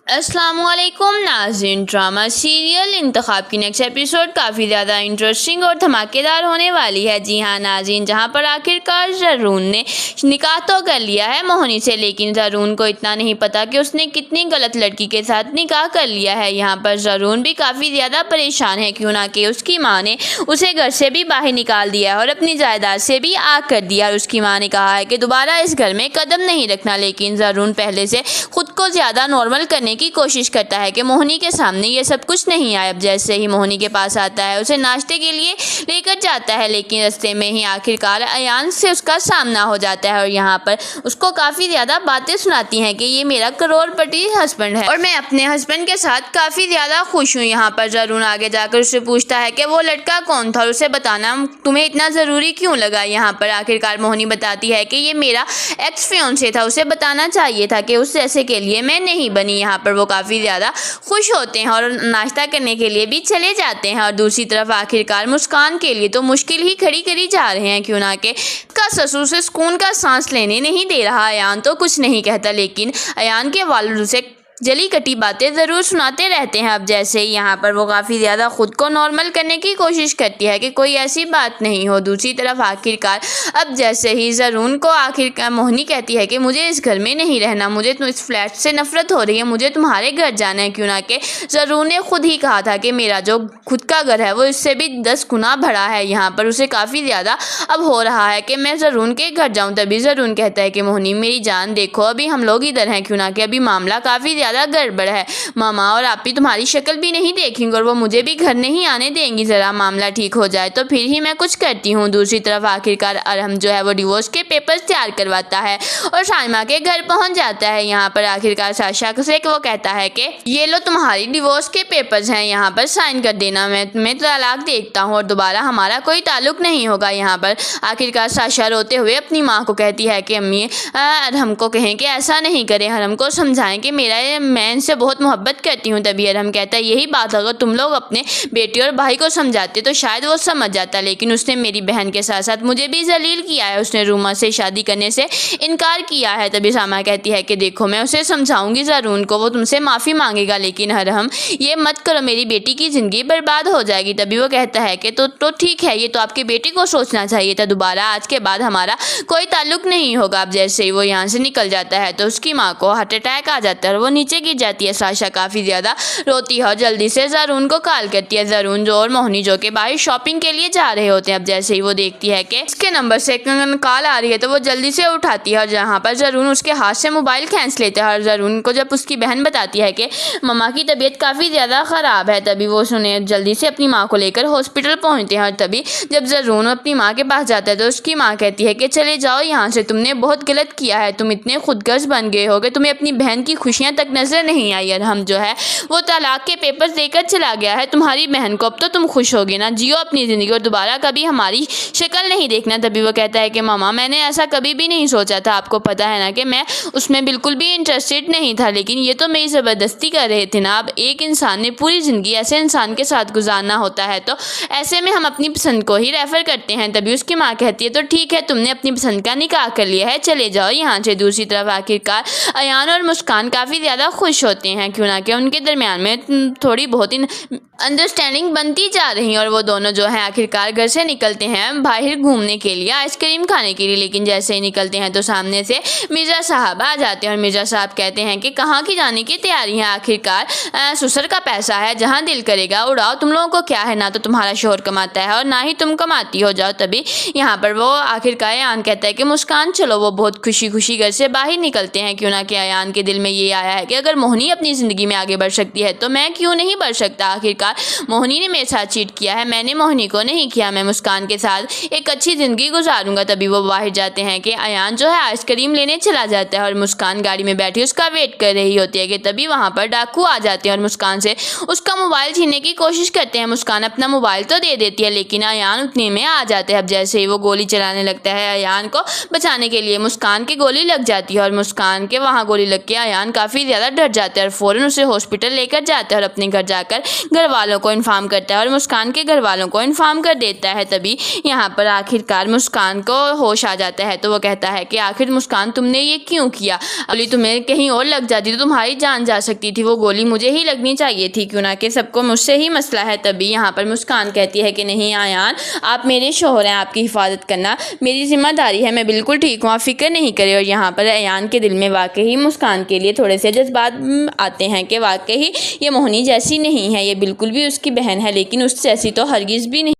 अस्सलामुअलैकुम नाज़रीन, drama serial इंतखाब की नेक्स्ट एपिसोड काफ़ी ज़्यादा इंटरेस्टिंग और धमाकेदार होने वाली है। जी हाँ नाज़रीन, जहाँ पर आखिरकार ज़रून ने निकाह तो कर लिया है मोहिनी से, लेकिन ज़रून को इतना नहीं पता कि उसने कितनी गलत लड़की के साथ निकाह कर लिया है। यहाँ पर ज़रून भी काफ़ी ज़्यादा परेशान है, क्यों ना कि उसकी माँ ने उसे घर से भी बाहर निकाल दिया है और अपनी जायदाद से भी आग कर दिया। और उसकी माँ ने कहा है कि दोबारा इस घर में कदम नहीं रखना, लेकिन ज़रून पहले से खुद को ज़्यादा नॉर्मल करने की कोशिश करता है कि मोहिनी के सामने ये सब कुछ नहीं आए। अब जैसे ही मोहिनी के पास आता है, उसे नाश्ते के लिए लेकर जाता है, लेकिन रास्ते में ही आखिरकार अयान से उसका सामना हो जाता है और यहाँ पर उसको काफ़ी ज़्यादा बातें सुनाती हैं कि ये मेरा करोड़पति हस्बैंड है और मैं अपने हस्बैंड के साथ काफ़ी ज़्यादा खुश हूँ। यहाँ पर ज़रून आगे जाकर उससे पूछता है कि वो लड़का कौन था और उसे बताना तुम्हें इतना ज़रूरी क्यों लगा। यहाँ पर आखिरकार मोहिनी बताती है कि ये मेरा एक्स फियोंसे था, उसे बताना चाहिए था कि उस जैसे के लिए मैं नहीं बनी। यहाँ पर वो काफ़ी ज़्यादा खुश होते हैं और नाश्ता करने के लिए भी चले जाते हैं। और दूसरी तरफ आखिरकार मुस्कान के लिए तो मुश्किल ही खड़ी करी जा रहे हैं, क्यों ना कि उसका ससुर से सुकून का सांस लेने नहीं दे रहा। अयान तो कुछ नहीं कहता, लेकिन अयान के वालिद उसे जली कटी बातें ज़रूर सुनाते रहते हैं। अब जैसे ही यहाँ पर वो काफ़ी ज़्यादा खुद को नॉर्मल करने की कोशिश करती है कि कोई ऐसी बात नहीं हो। दूसरी तरफ आखिरकार अब जैसे ही ज़रून को आखिरकार मोहिनी कहती है कि मुझे इस घर में नहीं रहना, मुझे तो इस फ्लैट से नफरत हो रही है, मुझे तुम्हारे घर जाना है, क्यों ना कि ज़रून ने खुद ही कहा था कि मेरा जो खुद का घर है वो इससे भी 10 गुना बड़ा है। यहाँ पर उसे काफ़ी ज़्यादा अब हो रहा है कि मैं ज़रून के घर जाऊँ। तभी ज़रून कहता है कि मोहिनी मेरी जान देखो, अभी हम लोग इधर हैं, क्यों ना कि अभी मामला काफ़ी ज़्यादा गड़बड़ है। मामा और आपी तुम्हारी शक्ल भी नहीं देखेंगे और वो मुझे भी घर नहीं आने देंगी। ज़रा मामला ठीक हो जाए तो फिर ही मैं कुछ करती हूँ। दूसरी तरफ आखिरकार अरहम जो है वो डिवोर्स के पेपर्स तैयार करवाता है और शाइमा के घर पहुँच जाता है। यहाँ पर आखिरकार साशा से वो कहता है कि ये लो तुम्हारी डिवोर्स के पेपर्स हैं, यहाँ पर साइन कर देना, मैं तलाक देखता हूँ और दोबारा हमारा कोई ताल्लुक नहीं होगा। यहाँ पर आखिरकार साशा रोते हुए अपनी माँ को कहती है कि अम्मी अरहम को कहें कि ऐसा नहीं करें, अरहम को समझाएं कि मैं इनसे बहुत मोहब्बत करती हूँ। तभी अरहम कहता है यही बात अगर तुम लोग अपने बेटी और भाई को समझाते तो शायद वो समझ जाता, लेकिन उसने मेरी बहन के साथ साथ मुझे भी जलील किया है, उसने रूमा से शादी करने से इनकार किया है। तभी सामा कहती है कि देखो मैं उसे समझाऊंगी ज़रून को, वो तुमसे माफ़ी मांगेगा, लेकिन अरहम ये मत करो, मेरी बेटी की ज़िंदगी बर्बाद हो जाएगी। तभी वो कहता है कि तो ठीक है, ये तो आपकी बेटी को सोचना चाहिए था, दोबारा आज के बाद हमारा कोई ताल्लुक नहीं होगा। अब जैसे ही वो यहाँ से निकल जाता है तो उसकी माँ को हार्ट अटैक आ जाता है और वो नीचे गिर जाती है। साशा काफ़ी ज़्यादा रोती है और जल्दी से ज़रून को कॉल करती है। ज़रून जो और मोहिनी जो के बाहर शॉपिंग के लिए जा रहे होते हैं। अब जैसे ही वो देखती है कि इसके नंबर से कॉल आ रही है तो वो जल्दी से उठाती है और जहाँ पर ज़रून उसके हाथ से मोबाइल खींच लेता है और ज़रून को जब उसकी बहन बताती है कि मम्मा की तबीयत काफ़ी ज़्यादा ख़राब है, तभी वो सुने जल्दी से अपनी माँ को लेकर हॉस्पिटल पहुँचते हैं। और तभी जब ज़रून अपनी माँ के पास जाता है तो उसकी माँ कहती है कि चले जाओ यहाँ से, तुमने बहुत गलत किया है, तुम इतने खुदगर्ज बन गए हो कि तुम्हें अपनी बहन की खुशियाँ तक नजर नहीं आई। और हम जो है वो तलाक के पेपर्स देकर चला गया है तुम्हारी बहन को, अब तो तुम खुश होगी ना, जियो अपनी ज़िंदगी और दोबारा कभी हमारी शक्ल नहीं देखना। तभी वो कहता है कि मामा मैंने ऐसा कभी भी नहीं सोचा था, आपको पता है ना कि मैं उसमें बिल्कुल भी इंटरेस्टेड नहीं था, लेकिन ये तो मेरी ज़बरदस्ती कर रहे थे ना। अब एक इंसान ने पूरी ज़िंदगी ऐसे इंसान के साथ गुजारना होता है तो ऐसे में हम अपनी पसंद को ही रेफ़र करते हैं। तभी उसकी माँ कहती है तो ठीक है, तुमने अपनी पसंद का निकाह कर लिया है, चले जाओ यहाँ से। दूसरी तरफ आखिरकार अयान और मुस्कान काफ़ी ज़्यादा खुश होते हैं, क्यों ना कि उनके दरमियान में थोड़ी बहुत ही अंडरस्टैंडिंग बनती जा रही है और वो दोनों जो हैं आखिरकार घर से निकलते हैं बाहर घूमने के लिए, आइसक्रीम खाने के लिए। लेकिन जैसे ही निकलते हैं तो सामने से मिर्ज़ा साहब आ जाते हैं और मिर्ज़ा साहब कहते हैं कि कहाँ की जाने की तैयारी है, आखिरकार ससुर का पैसा है, जहाँ दिल करेगा उड़ाओ, तुम लोगों को क्या है, ना तो तुम्हारा शोहर कमाता है और ना ही तुम कमाती हो, जाओ। तभी यहाँ पर वो आखिरकार अयान कहता है कि मुस्कान चलो। वो बहुत खुशी खुशी घर से बाहर निकलते हैं, क्यों ना कि अयान के दिल में ये आया है कि अगर मोहिनी अपनी ज़िंदगी में आगे बढ़ सकती है तो मैं क्यों नहीं बढ़ सकता। आखिरकार मोहिनी ने मेरे साथ चीट किया है, मैंने मोहिनी को नहीं किया, मैं मुस्कान के साथ एक अच्छी ज़िंदगी गुजारूंगा। तभी वो बाहर जाते हैं कि अयान जो है आइसक्रीम लेने चला जाता है और मुस्कान गाड़ी में बैठी उसका वेट कर रही होती है कि तभी वहाँ पर डाकू आ जाते हैं और मुस्कान से उसका मोबाइल छीनने की कोशिश करते हैं। मुस्कान अपना मोबाइल तो दे देती है, लेकिन अयान उतने में आ जाते हैं। अब जैसे ही वो गोली चलाने लगता है अयान को बचाने के लिए, मुस्कान की गोली लग जाती है और मुस्कान के वहाँ गोली लग के अयान काफ़ी ज़्यादा ज़्यादा डर जाता है और फ़ौरन उसे हॉस्पिटल लेकर जाता है और अपने घर जाकर घर वालों को इन्फॉर्म करता है और मुस्कान के घर वालों को इन्फॉर्म कर देता है। तभी यहाँ पर आखिरकार मुस्कान को होश आ जाता है, तो वो कहता है कि आखिर मुस्कान तुमने ये क्यों किया? गोली तुम्हें कहीं और लग जाती तो तुम्हारी जान जा सकती थी, वो गोली मुझे ही लगनी चाहिए थी, क्यों ना कि सबको मुझसे ही मसला है। तभी यहाँ पर मुस्कान कहती है कि नहीं आयान, आप मेरे शौहर हैं, आपकी हिफाजत करना मेरी जिम्मेदारी है, मैं बिल्कुल ठीक हूँ, आप फिक्र नहीं करें। और यहाँ पर अयान के दिल में वाकई मुस्कान के लिए थोड़े से जज्बात आते हैं कि वाकई ये मोहिनी जैसी नहीं है, ये बिल्कुल भी उसकी बहन है, लेकिन उस जैसी तो हरगिज़ भी नहीं।